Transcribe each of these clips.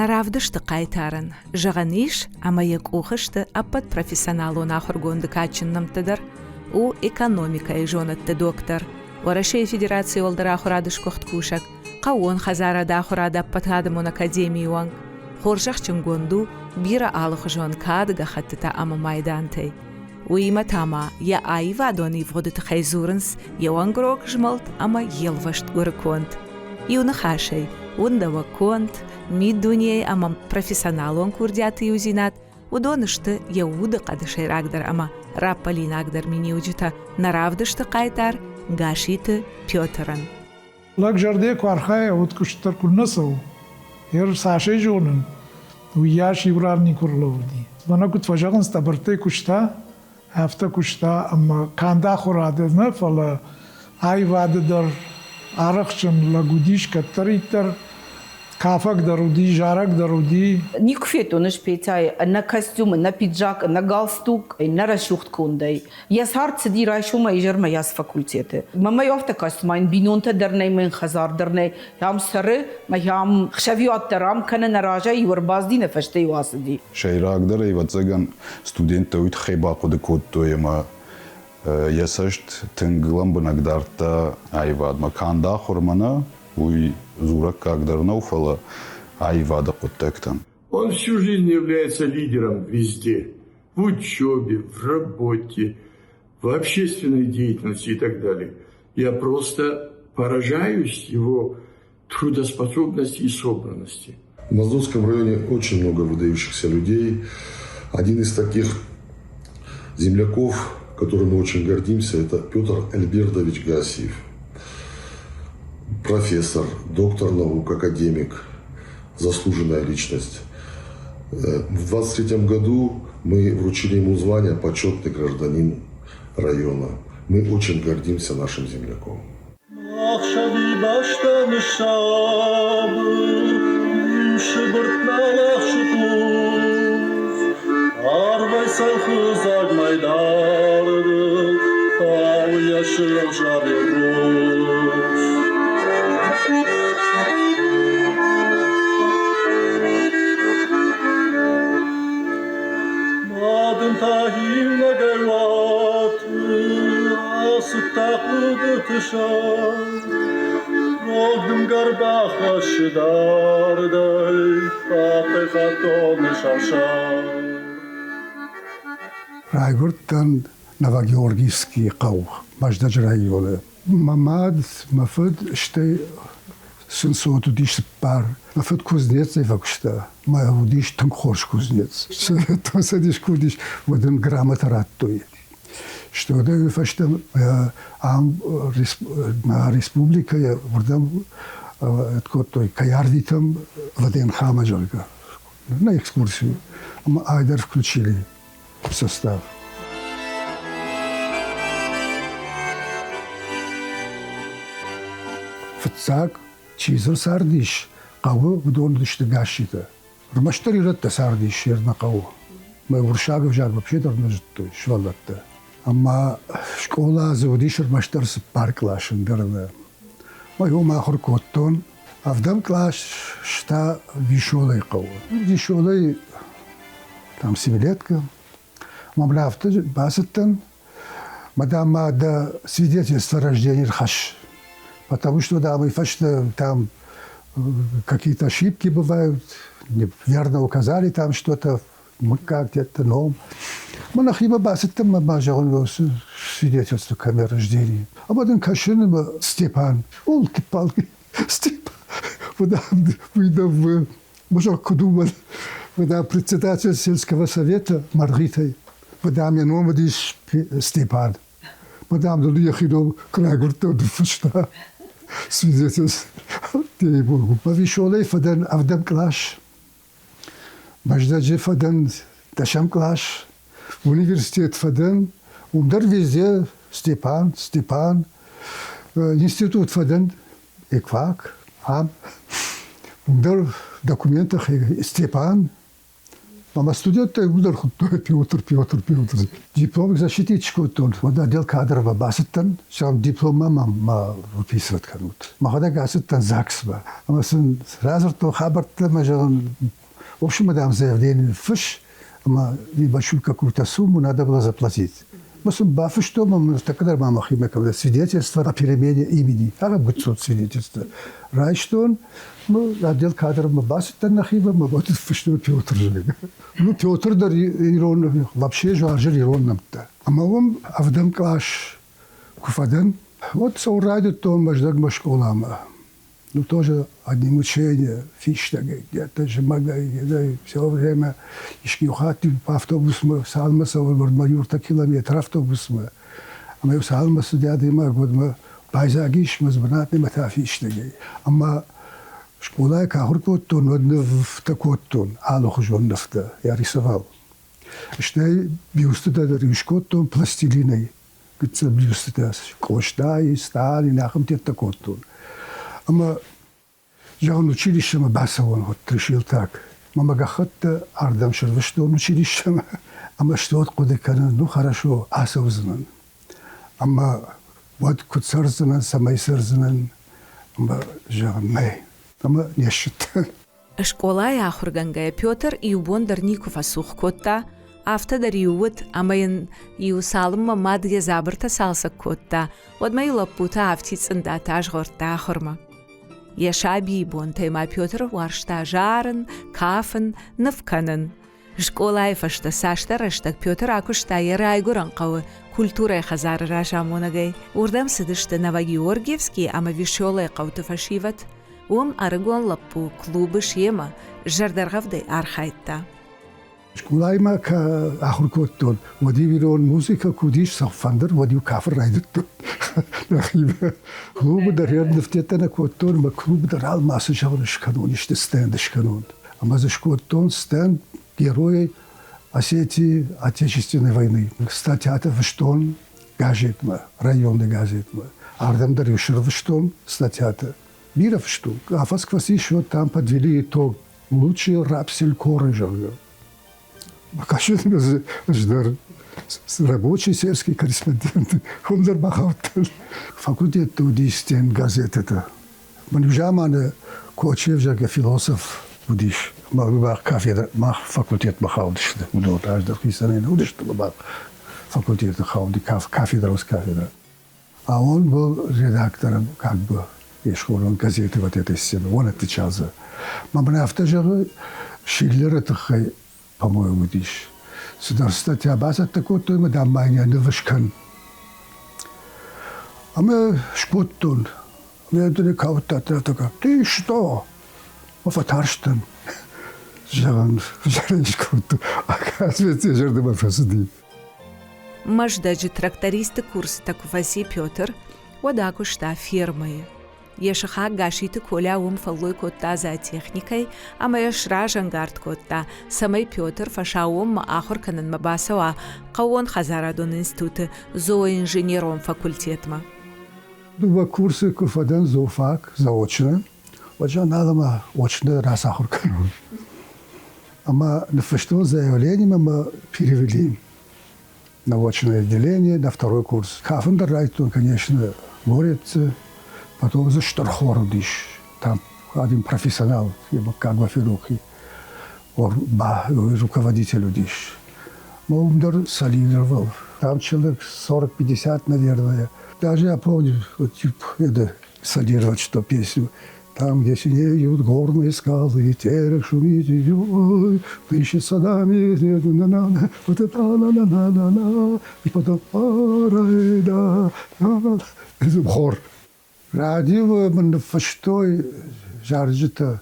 Наравдышты қайтарын, жағаниш, амайық оқышты аппат профессионалуын ақыргонды качыннымтыдыр, у экономика жонатты доктор. Орашей Федерация олдыр ақырадыш көқт кушак, қауын хазарада ақырады аппатадымын академиюан. Хоржақ чынгонду бира алық жон кадыға қаттыта амы майдантай. Уима тама, я айва доны вғодыты хайзурынс, яуан грок жмалт, ама елвашт көрі конт. Иуны хашай, ундава конт, мид дунией ама профессионалуан курдяты юзинат, удонышты яуды қадышайрагдар ама раппалинагдар мини уджита наравдышты қайтар гашиты Пётран. Лак жарде квархая от куштар куннасау, ер сашей жонын, уяш иврарни курловди. Бана кут фажаган стабарте кушта, hafta kuşta ama kanda khurade ne fala ay vadedir arıqçın la gudiş kattaritter kafak darudi jarak darudi не кфет он шпецай на костюм на пиджак на галстук на расшухт кундей я сарт сиди райшума и жерма я с факультеты мама ёфта костюмайн бинонта дерней мен хазар дерней ям сары ма ям хшавиот дерам кана наража юрбазди нефаште юасди шайрак дерей вацаган студенты уйт хеба коды коттоема ясашт тенглам бунагдарта айвад маканда хурмана уй зурак как дарнауфала айвада коттектан. Он всю жизнь является лидером везде. В учебе, в работе, в общественной деятельности и так далее. Я просто поражаюсь его трудоспособности и собранности. В Моздокском районе очень много выдающихся людей. Один из таких земляков, которым мы очень гордимся, это Петр Альбертович Гассиев. Профессор, доктор наук, академик, заслуженная личность. В 23 году мы вручили ему звание «Почетный гражданин района». Мы очень гордимся нашим земляком. Райгуртан Новогеоргиевский қау, Баждач районы. Мамад, мафыд, шты сынсо тудиш пар. Мафыд кузнец и вакшта. Ма удиш тынхош кузнец. То садиш кудиш воден грамота раттой. Что да фаштам на республика я вдам откотой каярдитам воден хамаджалга. На экскурсию. Мы айдар включили в состав. Фцак чизер сардиш, кавы вдон дышты гашита. Рмаштари ратта сардиш ерна кавы. Мы вуршагов жаг вообще дарнажты швалатта. Ама школа заводиш рмаштар с парк лашен дерна. Мы его махор коттон, а вдам клаш шта вишолай кавы. Вишолай там 7-летка. Мамлавта басаттан, мадам да свидетельство о рождении хаш. Потому что да, мы фашно там какие-то ошибки бывают, неверно указали там что-то, мы как где-то, но мы нахиба басаттан мама жагон свидетельство о рождении. А потом кашин Степан, олки-палки, Степан, выдав, мужик думал, Когда председатель сельского совета Маргарита, когда мне номадиш Степан, мадам доехал к Рагурту, что свидетельство. Повешенный фаден авдам клаш, баждаджи фаден ташам клаш, университет фаден, умдар везде Степан, институт фаден, эквак, умдар в документах Степан, мама студент умдар Петр. Диплом защитничку тон, вот отдел кадров басыттан, сам диплома мама выписывать канут. Махада гасыттан ЗАГС-ба. Ама сразу то хабарта мажан, в общем, мы дам заявление фиш, ама небольшую какую-то сумму надо было заплатить. Мы бафы что мы тогда мама химика свидетельство о перемене имени, а как будет свидетельство. Райштон, мы отдел кадров мы басыттан нахиба, мы вот что Петр же. Ну Петр да ирон вообще же аржер иронным-то. Ама он авдам клаш куфадан. Вот соурадит то маждагма школама. Ну тоже одни мучения, фиштаги, где-то же магай, все время ишкиухати по автобусу, салмаса, юрта километр автобусу. А мы салмасу дядима, вот мы байзагиш, мы сбрат не мата фиштаги. Ама школа кахуркот тон, в такот тон, алох жон нафта, я рисовал. Что бюсты да рюшкот тон пластилиной, где бюсты да Коштай, Сталин, ахам те такот тон. Ама жан училище ма басавон вот решил так. Мама гахатта ардам шервешто училище, ама что от куда канан, ну хорошо, асавзнан. Ама вот куцарзнан, самайсарзнан, ама жан мэй. Ама нешит. Школа яхургангая Петр и убондар Ников асух котта, автодар ювит, амаин юсалма мадге забрта салса котта, одмай лапута автицында тажгорта ахурма. Яшаби бонтайма Петр варшта жарын, кафын, навканын. Школа фашта сашта раштак Петр акушта ярайгуран қавы культура хазар рашамонагай. Урдам сидышта Новогеоргиевский, ама вишолай қавты фашиват. Арагон лапу клубы шема, жардаргавдай архайтта. Школа има ка ахуркоттон, води вирон музыка кудиш сафандер, води кафр райдыттон. Клубы дар ярдыфтетана коттон, ма клубы дар алмасы жавыныш канон, иште стендыш канон. Ама за шкоттон стенд герои Осетии Отечественной войны. Статья-то вштон газетма, районный газетма. Ардамдар юшир вштон статья-то. Миров что? А фасквас еще там подвели итог. Лучший раб селькоры жил. Кашин ждар рабочий сельский корреспондент. Он зарбахавтал. Факультет тудистен газета-то. Манюжамана Кочевжага философ будиш. Мах кафедра, мах факультет махаудишты. Удот аждар писанин удишты бабак. Факультет махауди кафедра с кафедра. А он был редактором как бы он газеты вот этой стены. Он отвечал за. Мама автожары Шиллера тахай, по-моему, дишь. Сюда статья база такой, то мы дам майня не вышкан. А мы шкоттун. Мы это каута такая. Ты что? Офатарштан. Жан шкотту. Оказывается, жерды мафасуди. Маждаджи трактористы курс такуфаси Петр, водакушта фермы. Ешаха гашиты коля фаллой котта за техникой, а моя шражангард котта, самый Петр фашаум ахур канан мабасава, каон хазарадон институты, зооинженером факультетма. Два курсы курфадан зоофак, заочно, вот же надо очно раз ахур канан. А мы на фаштон заявление мы перевели на очное отделение, на второй курс. Кафендер Райтон, конечно, борется. Потом за Шторхордиш, там один профессионал, как бы Ферухи, руководитель удиш. Он солидировал. Там человек 40-50, наверное. Даже я помню, вот, это солидировать, что песню. Там, где синеют горные скалы, и терек шумит, и плещет садами, вот это на-на-на-на-на, и потом хор. Радио, мы фаштой жаржита,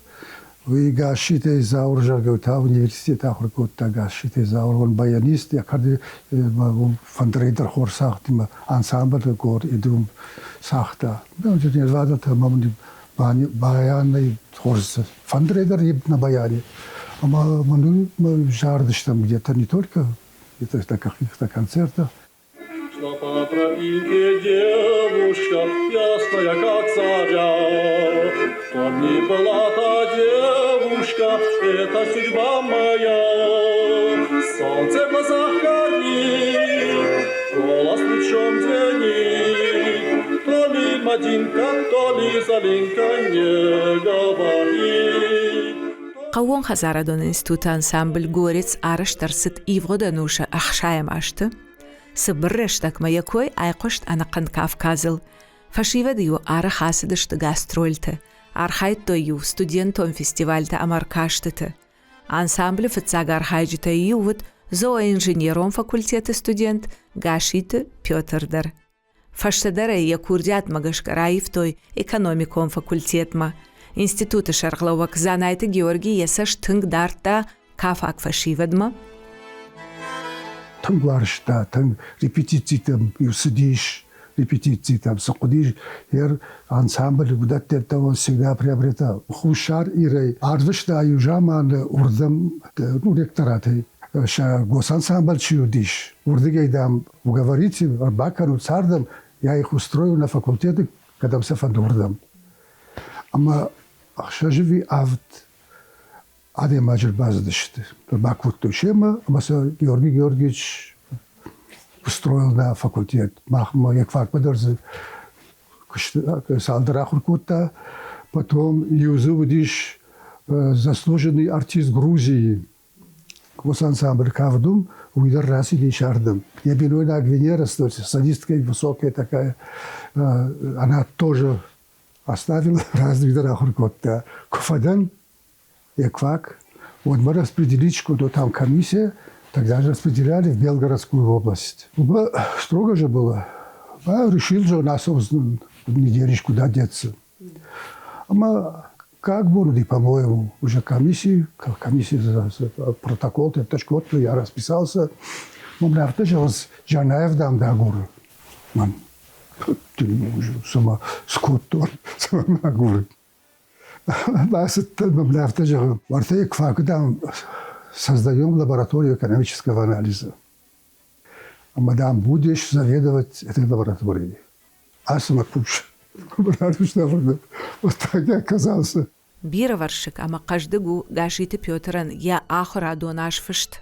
Вы гашите заур жагота университет ахуркотта гашите заур он баянист я карди фандрейдер хор сахтима ансамбль гор идум сахта. Ну же не вада тамам баянный хорс фандрейдер на баяне. Ама мы жардыш там где-то не только это на каких-то концертах. Шла по тропинке девушка, ясная как заря. Чтоб ни была та девушка, это судьба моя. Солнце в глазах горит, голос лучом звенит. То ли Мадинка, то ли Залинка не говорит. قوون خزاردون انستوت انسامبل گوريتس آرشترست إيفغدا نوشا أخشايم أشت سبرشتك ما يكوي أيقشت أنا قند كافكازل فشيفا ديو آر خاسدشت غاسترولت آرخايت دويو ستودينتون فيستيفالتا أماركاشتت انسامبل فتساق آرخايجتا يوود زو إنجينيرون فاكولتيت ستودينت غاشيت بيوتر در فشتدر يكورديات مغشك رايفتوي إكономикон факультет ма Институты Шаргловак занайты Георгий Есаш тынг дарта кафак фашивадма. Тынг варшта, тынг репетиции там, сидишь, репетиции там, сокудишь, ансамбль куда-то он всегда приобретал. Хушар ирей, арвышта южаман урдам, ну, ректораты. Госансамбль чудишь. Урдыгейдам уговорите, Арбакану цардам, я их устрою на факультеты, когда все фандурдам. Ама Шаживи авт аде маджер баздышты. Бакут тушема, ама Георгий Георгиевич устроил на факультет. Махма якфак подорзы салдара хуркута. Потом Юзувдиш заслуженный артист Грузии. Госансамбль Кавдум уйдер раз и шардам. Я биной на Гвинера, садистка высокая такая. Она тоже оставил развитие рахуркотта. Куфадан, Яквак, вот мы распределить, что там комиссия, тогда же распределяли в Белгородскую область. Строго же было. Решил же нас недельку куда деться. А как буду, по-моему, уже комиссия за протокол, это что-то я расписался. Мы тоже Жанаев дам дагуру. Уже сама скоттор, сама нагуры. Когда создаем лабораторию экономического анализа. Мадам, будешь заведовать этой лабораторией. А сама пуш. Вот так я оказался. Бироваршик, ама каждыгу гашиты Пётран, я ахора донаш фышт.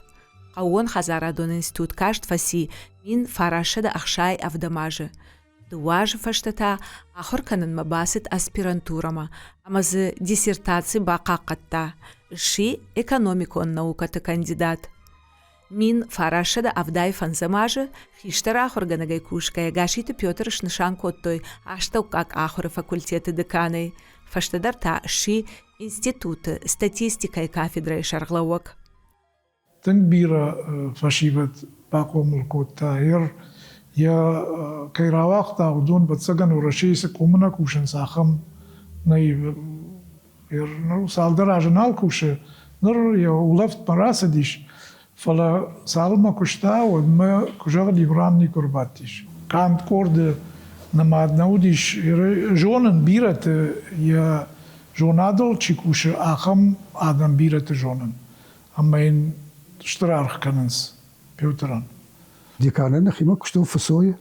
А он хазара дон институт кажд фаси, мин фарашада ахшай авдамажи. Дуаж фаштата ахор канан мабасит аспирантурама, ама з диссертации бақақатта, ши экономикон науката кандидат. Мин фарашада авдай фанзамажи, хиштара ахор ганагай кушкая, гашиты Пётрыш нишан коттой, аштау как ахора факультеты деканой, фаштадарта ши институты, статистика и кафедрой Шаргловак. Тенбира фашиват бақомul коттаир, я кайравах таудон бацаган урашейся комуна кушен сахам наив. Ну салдар ажнал куше, нор я улафт парасадиш, фала салма кушта, вот мы кужар ливранни курбатиш. Кант корде намаднаудиш, жонен бират я жонадол чикуше ахам адам бират жонен. Амайн штрарх каненс Пётран. Деканена хима кушту фасоя.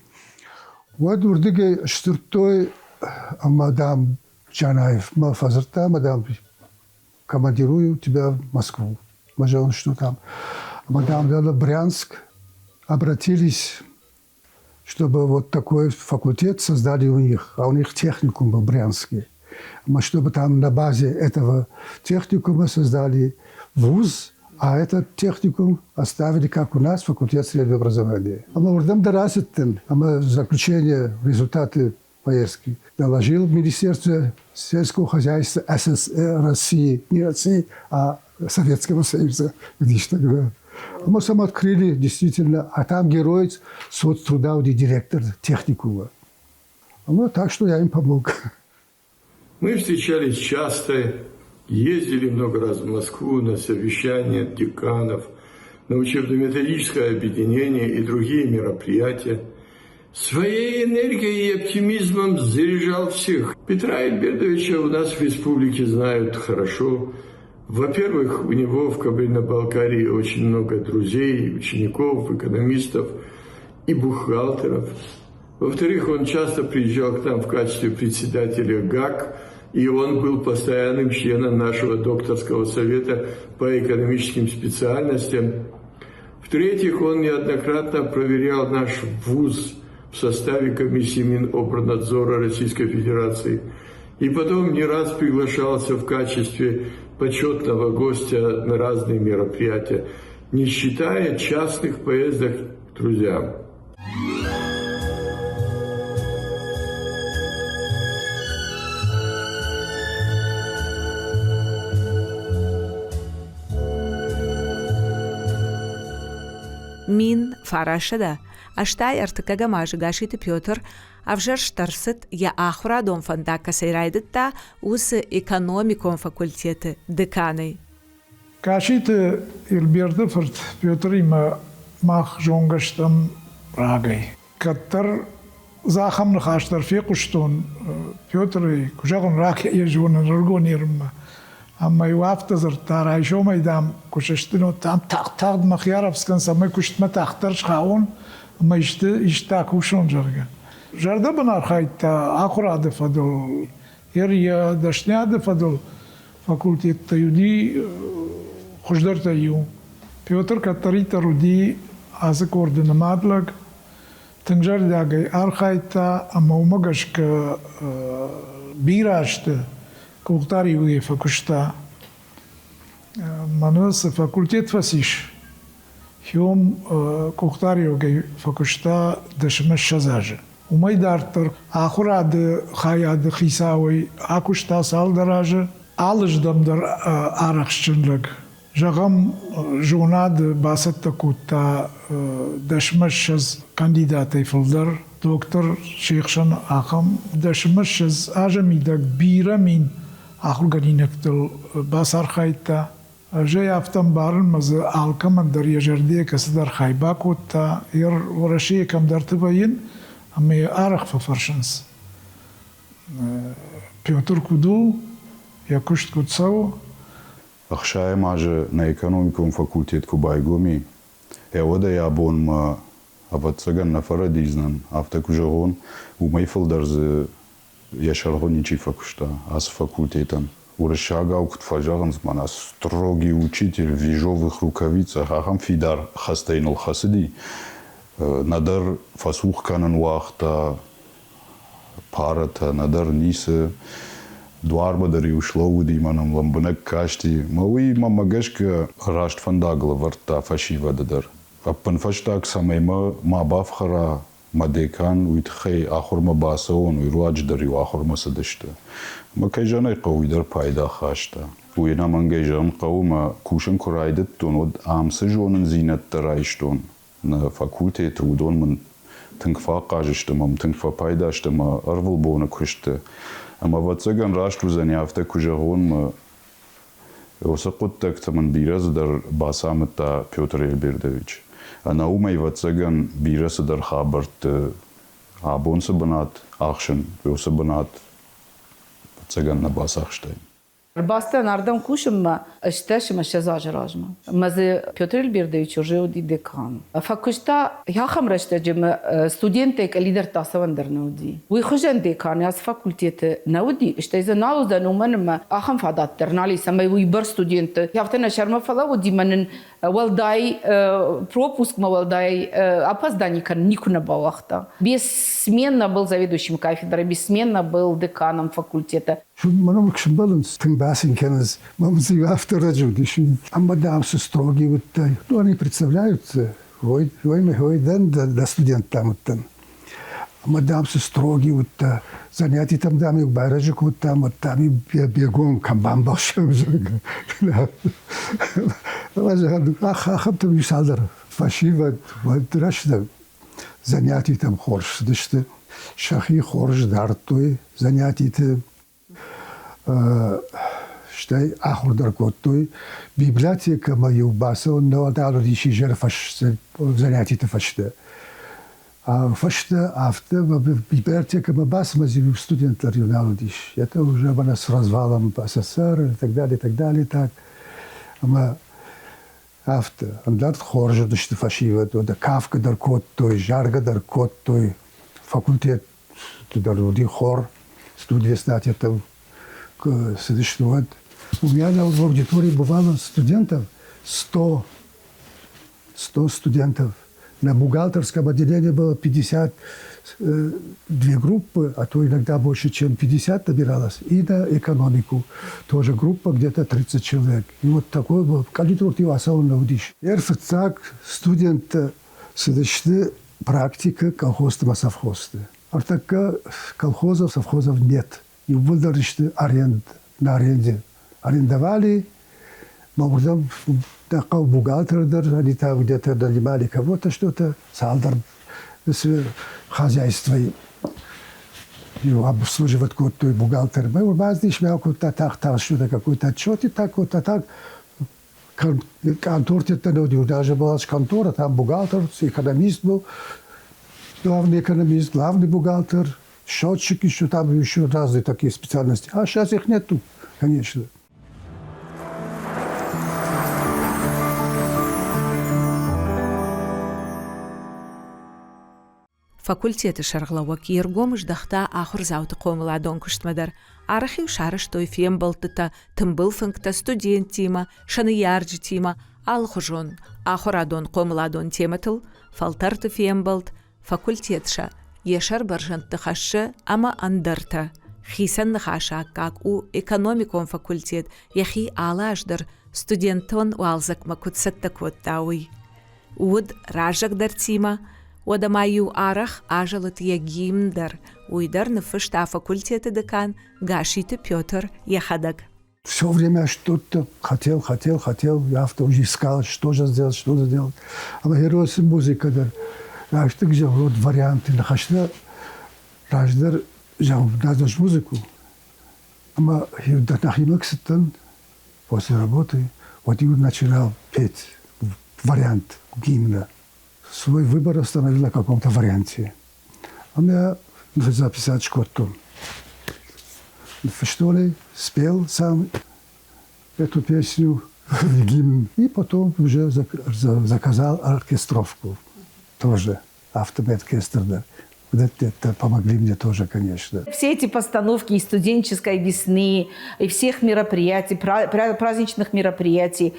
Вот урдыге штуртой мадам Джанаев, ма фазарта, мадам, командирую тебя в Москву. Мажал, что там. Мадам дала Брянск, обратились, чтобы вот такой факультет создали у них, а у них техникум был брянский. Чтобы там на базе этого техникума создали вуз, а этот техникум оставили, как у нас, факультет среднего образования. А мы урдам дараситтен, а мы заключение, результаты поездки доложил в Министерство сельского хозяйства СССР России, не России, а Советского Союза, где тогда. Мы сам открыли, действительно, а там герой соцтруда, директор техникума. Ну, так что я им помог. Мы встречались часто, Ездили много раз в Москву на совещания деканов, на учебно-методическое объединение и другие мероприятия. Своей энергией и оптимизмом заряжал всех. Петра Альбертовича у нас в республике знают хорошо. Во-первых, у него в Кабардино-Балкарии очень много друзей, учеников, экономистов и бухгалтеров. Во-вторых, он часто приезжал к нам в качестве председателя ГАК, и он был постоянным членом нашего докторского совета по экономическим специальностям. В-третьих, он неоднократно проверял наш вуз в составе комиссии Минобрнадзора Российской Федерации. И потом не раз приглашался в качестве почетного гостя на разные мероприятия, не считая частных поездок к друзьям. Мин фарашада аштай артыкага мажыгашиты Пётр авжар штарсыт я ахура дом фандака сайрайдытта усы экономиком факультеты деканы. Кашиты Ильбердефорд Пётр има мах жонгаштам рагай. Каттар захам нахаштар фекуштон Пётр кужагон рак ежвон ргонирма. Amma ju aftazar tara ishoma idam kushashtino tam taqtaq makhyarafskan samay kushtma taqtar shkhaun amma ishta kushon jarga jarda banar khayta akhra de fadol iriya dashnya de fadol fakultet tayudi khushdar tayu Pётр Катарита руди аз координаматлаг тангжар дагай архайта amma umagashka birashte Кухтариуе факушта манус факультет фасиш хиом кухтариуге факушта дашмаш шазаже умай дартер ахурад хаяд хисауи акушта салдараже алждамдар арахшчынлык жагам жунад басатта кутта дашмаш шаз кандидаты филдер доктор шейхшан ахам дашмаш шаз ажамидак бирамин Ахур гадинектел басар хайта жей афтам барн маз алкам дар яжерде касдар хайбакута ир вораши кам дар тбаин ами арах фаршанс Пётр Куду якушт куцау Ахшая маже на экономикум факультет кубайгоми эода ябон ма абацаган нафара дизнан автакужагон умайфл дарз Яшаргоничи факушта, аз факультетом. Урышага уктфажаган мана строгий учитель в ежовых рукавицах, ахам фидар хастейнул хасиди. Надар фасух канан вахта, парата, надар нисе, дуарба дари ушлоуди манам ламбанак кашти. Мауи мамагашка рашт фандагла варта фашива дадар. Аппан фаштак самайма мабафхара Мадекан уитхей ахурма басаон уируадждари ахурма садашта. Макайжанай қауидар пайда хашта. Уина мангайжан қаума кушан курайдат тонод амса жонын зинатта райштон. На факультет удон ман тыңфа қажыштымам, тыңфа пайдаштыма арвыл бона кушта. Ама ватсаган рашту заняфта кужагон осақуттак таман бираздар басамыта Пётр Альбертович. Она умай ватсаган бирасы дар хабарт абонсы банат ахшын, өсы банат ватсаган на бас ахштайн. Бастан ардам кушам шташма шазажражма. Мазе Пётр Альбертович уже декан. Факушта яхам раштаджем студентек лидер тасавандер науди. Уи хожан декан аз факультет науди. Штайза наузда нуманма ахам фадат тернали самай уи бар студент. Яфтана шарма фала уди манен валдай пропуск ма валдай опозданикан никуна бавахта. Бессменно был заведующим кафедрой, бессменно был деканом факультета. మనం баланс тем басин кенес, мамзи автор раджудишин. Ама дамсы строгие вот так. Ну они представляют, ой ден да студент там вот. Ама дамсы строгие вот так. Занятия там дами у байраджик вот там бегом камбам башем. Ахам там юсалдар. Фашива вот рашда. Занятия там хорш, дышты. Шахи хорш дартуй. Занятия там Штай ахурдар коттой библиотека мою басо но дало диши жер фаш занятие фашта. А фашта авто библиотека бас мази студент регионал диш. Это уже было с развалом СССР и так далее так. Ама авто андарт хоржа дишти фашива то да кавка дар коттой жарга дар коттой факультет дар хор студия статья там существует. У меня в аудитории бывало студентов 100 студентов. На бухгалтерском отделении было 52 группы, а то иногда больше, чем 50 набиралось. И на экономику тоже группа где-то 30 человек. И вот такой был. Калитуртив особенно удиш. Эрфцак студенты следующие практика колхозного совхоза. А так совхозов нет. И выдали на аренде. Арендовали, может, такой бухгалтер, они там где-то нанимали кого-то, что-то, салдар, хозяйство, его обслуживает какой-то бухгалтер. Мы в базе шмял какой-то так, что-то, какой-то отчет, и так, вот так. Контор-то даже была контора, там бухгалтер, экономист был, главный экономист, главный бухгалтер, счетчик еще, там еще разные такие специальности. А сейчас их нету, конечно. Факультеты шарглауак ергом ждахта ахур зауты комыла дон куштмадар. Арахи шарыш той фем болтыта, тымбыл фынкта студент тима, шаны ярджи тима, алхужон, ахур адон комыла дон тематыл, фалтарты фем болт, факультетша, ешар баржантты хашы, ама андарта. Хисан нахаша, как у экономикон факультет, яхи алаждар, студентон уалзак макутсатта коттауи. Уд ражагдар тима, Одамаю арах ажалат ягимдар, уйдар нафышта факультета декан Гашита Петр Яхадаг. Все время что-то хотел, я уже искал, что же сделать. А герой музыка, да, что где вот варианты, нахашна, раждар, жал, надо музыку. А я нахимакся после работы, вот я начинал петь вариант гимна. Свой выбор остановил на каком-то варианте. А я записал что-то. Что ли, спел сам эту песню, гимн. И потом уже заказал оркестровку. Тоже автомат-оркестр. Да. Это помогли мне тоже, конечно. Все эти постановки и студенческой весны, и всех мероприятий, праздничных мероприятий,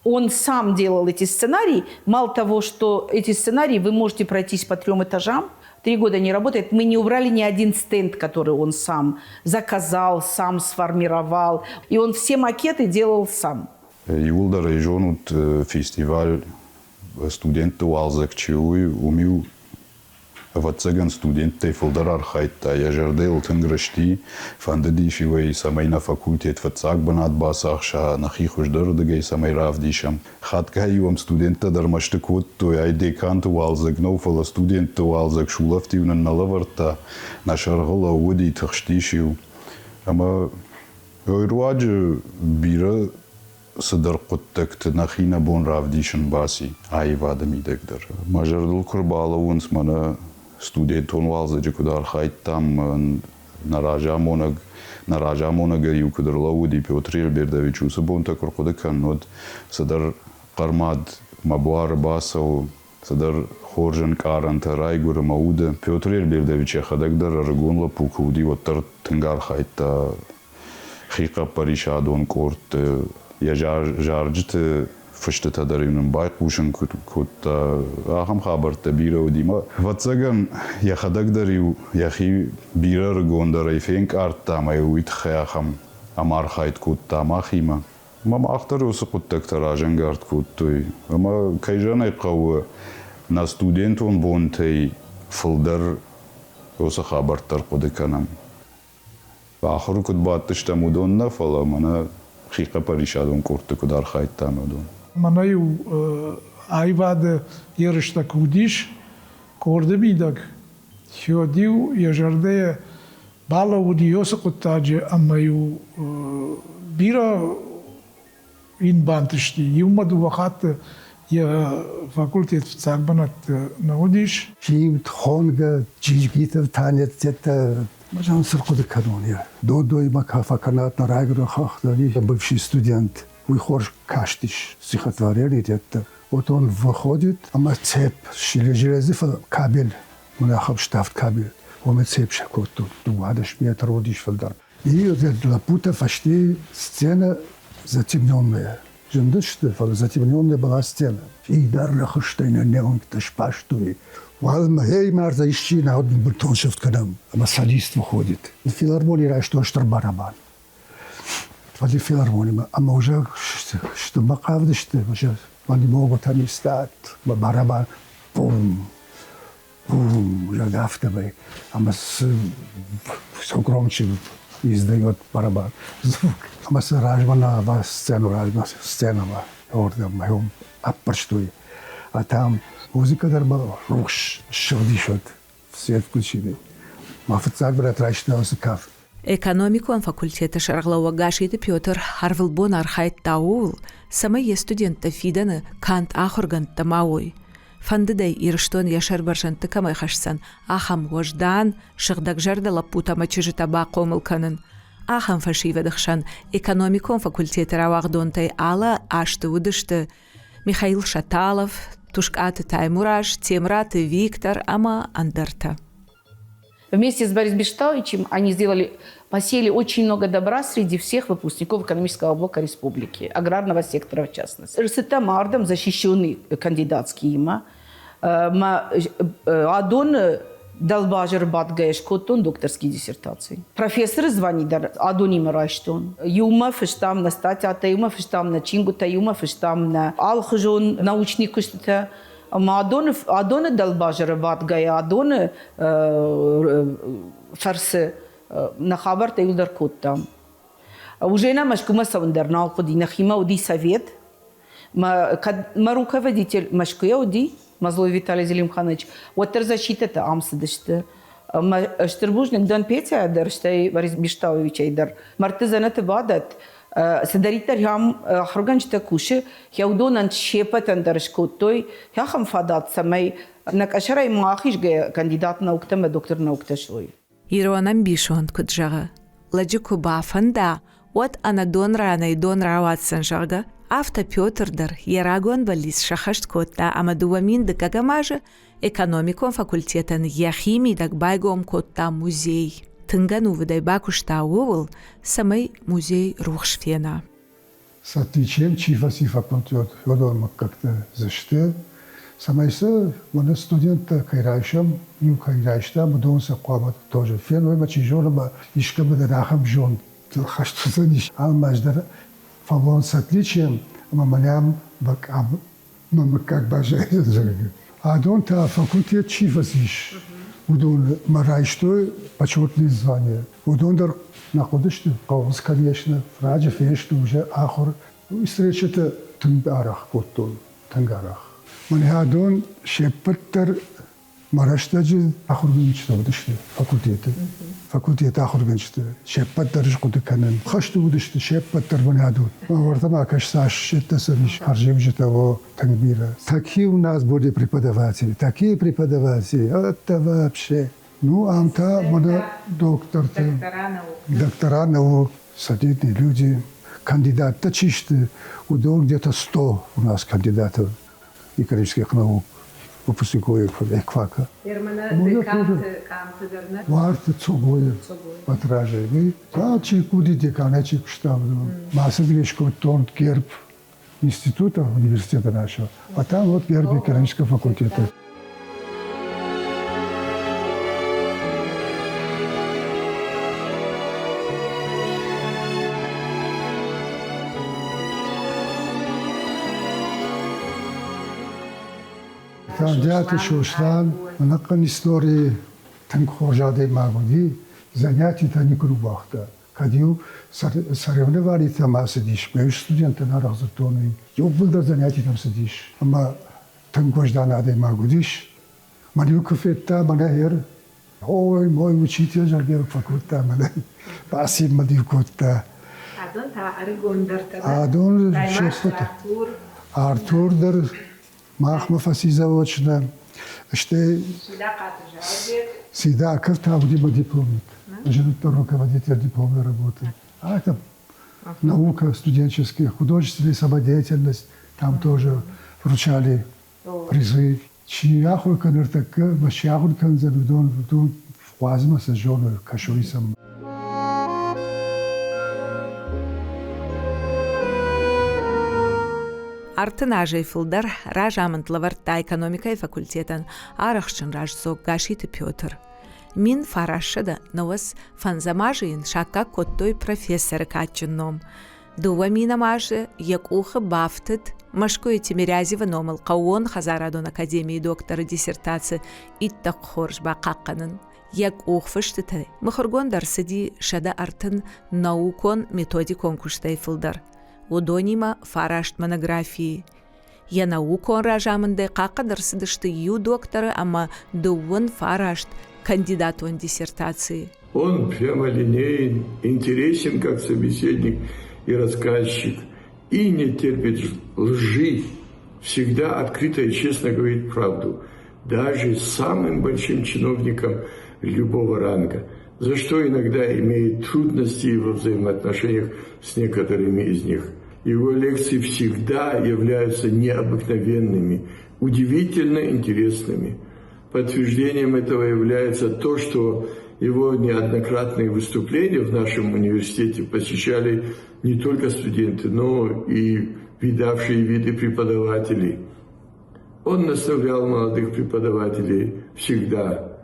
он сам делал эти сценарии. Мало того, что эти сценарии вы можете пройтись по 3 этажам. 3 года не работает. Мы не убрали ни один стенд, который он сам заказал, сам сформировал. И он все макеты делал сам. Юлда районут фестиваль студентов алзакчиуй умил вацаган студенты фолдар архайта. Я жердел тенграшти фандадишивай самай на факультет вацаг банат басахша нахихуш дордагай самай равдишам. Хатка юам студента дармашты котто ай деканту алзак ноуфала студенту алзак шулафтивнан налаварта нашаргала уди тахштишиу. Ама ойруаджи бира садар коттакт нахина бон равдишан баси айвадами дегдар. Мажардул курбала унс мана студентон валзаджи кудар хайт там наража монага юкудар лауди Петр Ильбердович усабон такор кодакан нод садар кармад мабуар басау садар хоржен каранта райгур мауда Петр Ильбердович хадагдар аргонла пукуди ваттар тангар хайта хика паришадон корт я жарджт фыштата даринун байкушын кутта ахам хабарта бира удима ватсаган я хадагдариу яхи бира ргондарай фенк арта май уит хахам амар хайт кутта махима мама ахтарус куттактар ажангард куттой ама кайжанай кау на студентон бонтей фылдар оса хабартар кудыканам ахру кут баттыштамудон нафала мана хика паришадон курты кудар хайт тамудон Манаю айвада ерышта кудиш, корды бидак. Хиодиу ежарде бала удиоса кутаджи амаю бира ин бантышти. Юмаду вахат я факультет в Цагбанат наудиш. Шимт хонга жижгитов танет это можем сыркуды канония. Додо и макафа канат на райгру хахтали. Бывший студент. Выхож каштиш стихотворение это. Вот он выходит, а мы цепь железный кабель. Монахов штафт кабель. Он цепь шакот тут. Du hadest mir trodisch verdar. И Лапута почти сцена затемненная. Затемненная была сцена. И дарлах штейна неонта шпаштуи. Валма эй марза ищи на один бутоншефт канам. А солист выходит. В филармонии что барабан. В филармонии. А мы уже что макавды что уже они могут они стать барабан. Бум. Бум. Уже гафтовый. А мы все громче издает барабан. Звук. А мы ражмана в сцену сценова. Орда моем аппарштуй. А там музыка дарба руш шодишот. Свет включили. Мафцак брат рачна усыкав. Экономикуан факультета шарглауа гашиты Пётр Харвелбон архайт таул, самые студенты фиданы кант ахорган тамауй. Фандыдай ирштон яшар баржанты камай хашсан, ахам вождан, шыгдаг жарда лапута мачыжы таба комылканын. Ахам фашива дыхшан экономикуан факультета равагдонтай ала ашты удышты. Михаил Шаталов, Тушкаты Таймураш, Темраты Виктор, ама Андерта. Вместе с Борисом Бешталовичем они посеяли очень много добра среди всех выпускников экономического блока республики, аграрного сектора в частности. Рсетамардом защищенный кандидатский има, Адон Далбажер Батгаеш Коттон докторские диссертации. Профессор звонит Адонима Райштон. Юма фештам на статья, юма фештам на чингута, юма фештам на алхжон научный куштата. Адоны Далбажер Батгая, адоны фарсы на хабар таюлдар Коттам. Уже на машкума савандарнал ходи на хима уди совет. Ма руководитель машкуя уди. Мазлой Виталий Зелимханович, вот защита-то амсадышты. Штербужник Дан Петя, дар штай Борис Бешталович, дар мартызанаты бадат, садаритар хам хурганчта куши, хяудонан шепатан даршкоттой, хахам фадат самай, накашарай махиш ге кандидат науктама, доктор наукташлой. Иронам бишон куджага, ладжику бафанда, вот анадон рана и дон раватсан жага, Авто Пётрдар ярагон балис шахашт котта амадуамин декагамажа экономикон факультетан яхими дагбайгом котта музей. Тынгану выдай бакушта увыл самый музей рухшфена. С отличием чифаси факультет Федор как-то защиты. Самайса мана студента кайрайшам, ю кайрайшта мудонса квабат тоже. Фен ойма чижолама ишкабы дарахам жон. Хаштузаниш алмаждар. Фавон с отличием, маманям как бажает. А дон-то факультет чифасиш. Удон марайштой почетное звание. Удон находишь каус, конечно, ради фешты уже ахор. Встреча-то тунгарах коттон, тангарах. Манхадон шеппеттер Мараштаджи ахурганчта будышты факультеты. Факультет ахурганчта. Шеппеттер куды канен. Хашты будышты шеппеттер банадут. Вартама кашсаш шеттасович харжевжитово тангбира. Такие у нас были преподаватели. Такие преподаватели. Это вообще. Ну, амта мана доктора наук, садитные люди, кандидаты чисты. Удол где-то 100 у нас кандидатов экономических наук. Выпускников эквака. Варты цугоя, отражение. А чекуди деканечек штаб. Масса грешков тон герб института университета нашего. А там вот герб экономического факультета. Там дядя Шошлан, на истории танкхожады магуди, занятия-то не крубахта. Ходил, соревновали там сидишь, мы студенты на разутоны. Я был до занятий там сидишь. Ама танкхожданы магудиш. Манюков это манахер. Ой, мой учитель жаргел факультет, манах. Пасиб мадивкотта. Адон шефта. Артур дар махма фасизавочна. Что всегда как-то дипломник. Живет руководитель дипломной работы. А это наука студенческая, художественная самодеятельность. Там тоже вручали призы. Чьяху канертака, машьяху канзавидон, вдун вхвазма сожжённую кашуисом. Артынажей фылдар ражамынтлыварта экономикай факультетан арахшын ражзок гашиты Пётр. Мин фарашыда новас фанзамажыйын шакка коттой профессоры качынном. Дуа минамажы як ухы бафтыт Машкой Тимирязева номыл қауон Хазарадон академии доктора диссертации иттақ хорж бақаққанын. Як ухфыштыты мұхыргон дарсыди шада артын наукон методикон күштай фылдар. Удонима фарашт монографии. Я наукон ражамындай қақыдырсыдышты ю докторы, ама дуын фарашт кандидатон диссертации. Он прямолинеен, интересен как собеседник и рассказчик, и не терпит лжи, всегда открыто и честно говорит правду, даже самым большим чиновникам любого ранга, за что иногда имеет трудности во взаимоотношениях с некоторыми из них. Его лекции всегда являются необыкновенными, удивительно интересными. Подтверждением этого является то, что его неоднократные выступления в нашем университете посещали не только студенты, но и видавшие виды преподавателей. Он наставлял молодых преподавателей всегда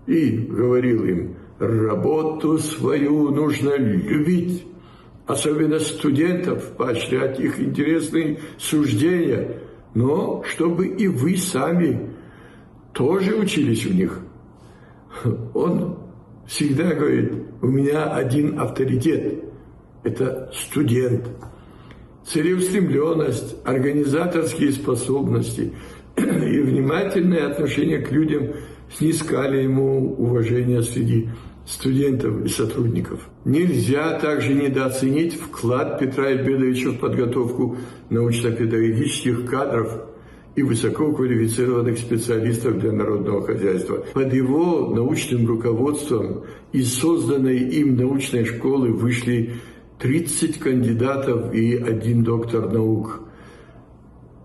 и говорил им: работу свою нужно любить, особенно студентов, поощрять их интересные суждения, но чтобы и вы сами тоже учились у них. Он всегда говорит: у меня один авторитет – это студент. Целеустремленность, организаторские способности и внимательное отношение к людям снискали ему уважение среди студентов и сотрудников. Нельзя также недооценить вклад Петра Ибедовича в подготовку научно-педагогических кадров и высококвалифицированных специалистов для народного хозяйства. Под его научным руководством из созданной им научной школы вышли 30 кандидатов и 1 доктор наук.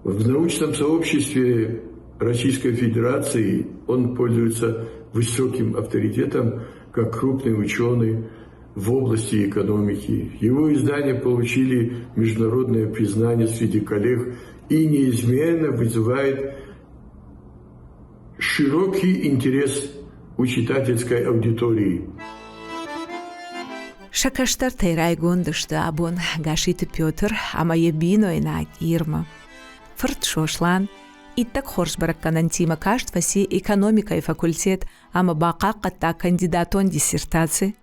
В научном сообществе Российской Федерации он пользуется высоким авторитетом как крупный ученый в области экономики. Его издания получили международное признание среди коллег и неизменно вызывает широкий интерес у читательской аудитории. Шакаштар тейрай гондышты абон гашиты Пётр, ама ебино инак Ирма. Фырт шошлан, иттак хорш баракканантима каштваси экономика и факультет, ама бака катта кандидатон диссертации.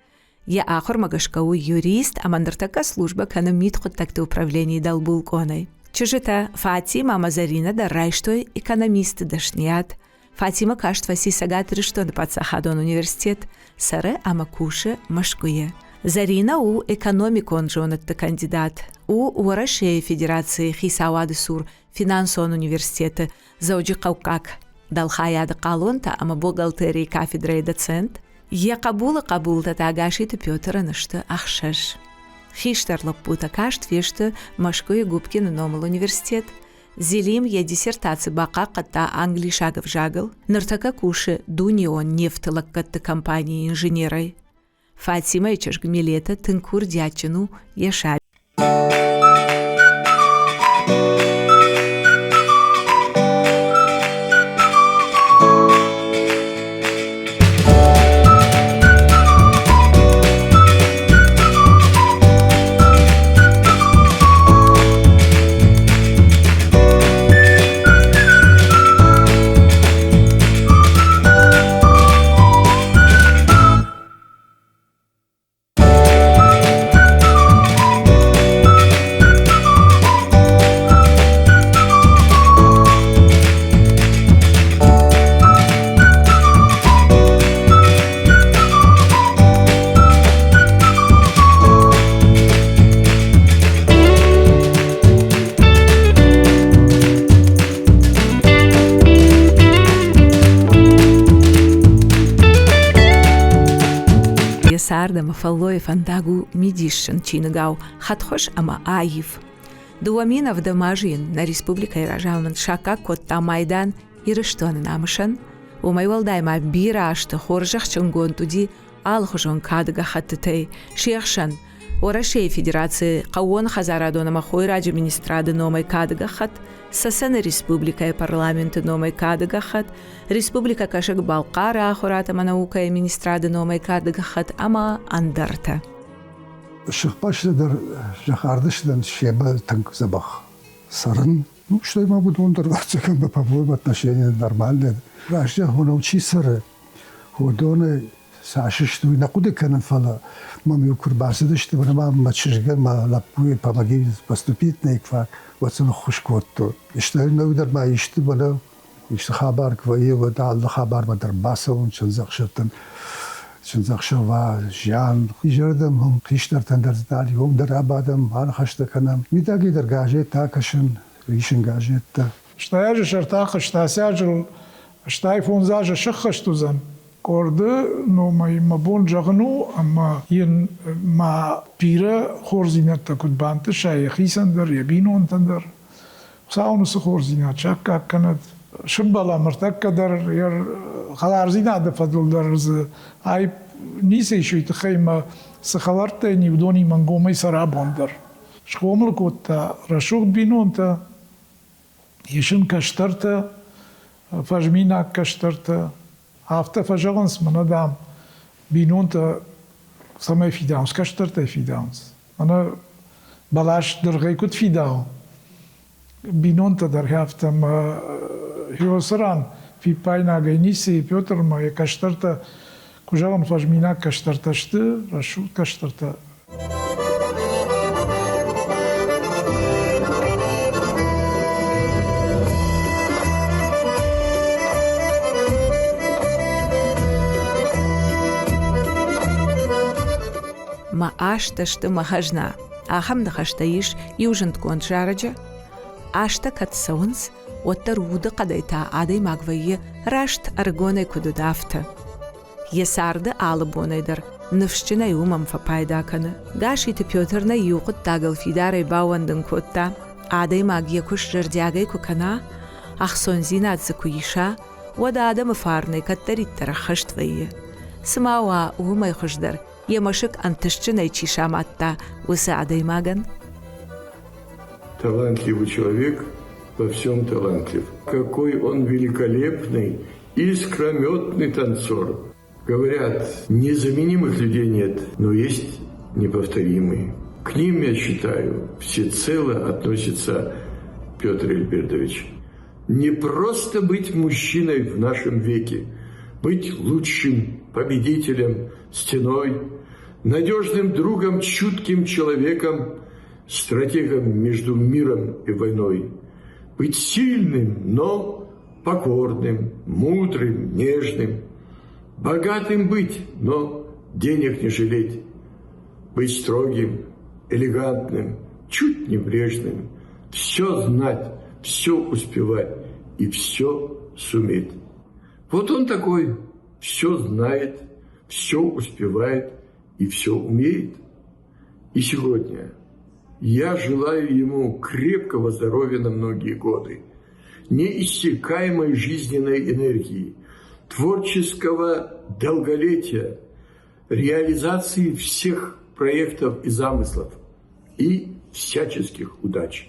Я ахор магашкау юрист, ама нартака служба канамит хоттакты управлений далбул конай. Чужита Фатима Мазарина да райштой экономисты дашният. Фатима каштваси сагат риштон пацахадон университет, саре ама куше машкуе. Зарина у экономикон жонатты кандидат, у России Федерации Хисавады Сур финансон университеты зауджи каукак далхаяды калонта, ама бухгалтерии кафедрой доцент. Я кабула тагашиты Пётр нышты ахшаш. Хиштарлап бута кашт вешты Машкуе Губкин номал университет. Зелим я диссертации бака катта англишагов жагал, нартака куши дунион нефтылак катты компании инженерой. Фатима ичаш гмилета тынкур дячину яшай. Сарда Мафаллоев андагу Мидишин Чингау Хатхош Ама Аев. Дуаминов Дамажин на Республика Иражаман Шака Котта Майдан Ирыштон Намышан. Умайвалдайма Бирашта Хоржах Чунгон Туди Алхужон Кадга Хаттей Шехшан. Орашей Федерации Кауон Хазарадона Махой Раджи Министрада Номай Кадгахат, Сасана Республика и Парламента Номай Кадгахат, Республика Кашак Балкара Ахурата Манаука и Министрада Номай Кадгахат, Ама Андарта. Шахпашдар Жахардышдан Шеба Танк Забах. Саран, ну что я могу дондарваться, как бы по-моему отношения нормальные. Рашья он учи сары, ходоны Сашишту на куда канен фала, маме укурбасы, что мы мачижган, ма лапуи помоги поступить на ikfa, вот он хушкотто. И что я наудер ма ишти бана, ишти хабар квае, вот алла хабар мадар баса, он чанзахшатан, чанзахшава, жан. И жардам хом киштар тандардали, хом дар абадам, ан хашта канам. Митаги дар гажет такашен, ришен гажетта. Что я же шартах, что сяжел, что айфон заже шахаштузан. Orada nomai mabon jagnu ama yin ma pira khorzinat takut bante shaykhisan dar yabinon tandar saunu khorzinat chakka kanat shimbala martak kadar yar khalarzina da fadul dar ay nise shu tkhayma sakhalarta ni bdoni mangomai sarabondar shkoml kota rashuk binonta yeshin kashtarta fajmina kashtarta After Fajarans, Manadam, Binonta, some Fidans, Castorta Fidans. Mana Balash der Rekut Fidao. Binonta der Haftam Hirosaran, Fipaina Gainisi, Piotr, Maya Castorta, Kujavan Fajmina Castorta, Rashut Castorta. Ма ашта шта махажна, ахам да хаштаиш южент кончараджа, ашта катсаунс, оттар уда кадайта адай магвайе рашт аргоне кудудафта. Есарда алабонайдар, нывшчина юмам фапайдакана, гашите Пётрна юқут тагал фидарай бауандын котта, адай магия куш жардягай кукана, ахсонзина адзакуиша, вада адам фарнай каттариттара хаштвайе. Смауа умай хуждар, Ямашек антышчиной чишаматта усадай маган. Талантливый человек во всем талантлив. Какой он великолепный, искрометный танцор. Говорят, незаменимых людей нет, но есть неповторимые. К ним, я считаю, всецело относится Петр Альбертович. Не просто быть мужчиной в нашем веке, быть лучшим победителем, стеной, надежным другом, чутким человеком, стратегом между миром и войной. Быть сильным, но покорным, мудрым, нежным. Богатым быть, но денег не жалеть. Быть строгим, элегантным, чуть небрежным. Все знать, все успевать и все суметь. Вот он такой, все знает, все успевает и все умеет. И сегодня я желаю ему крепкого здоровья на многие годы, неиссякаемой жизненной энергии, творческого долголетия, реализации всех проектов и замыслов и всяческих удач.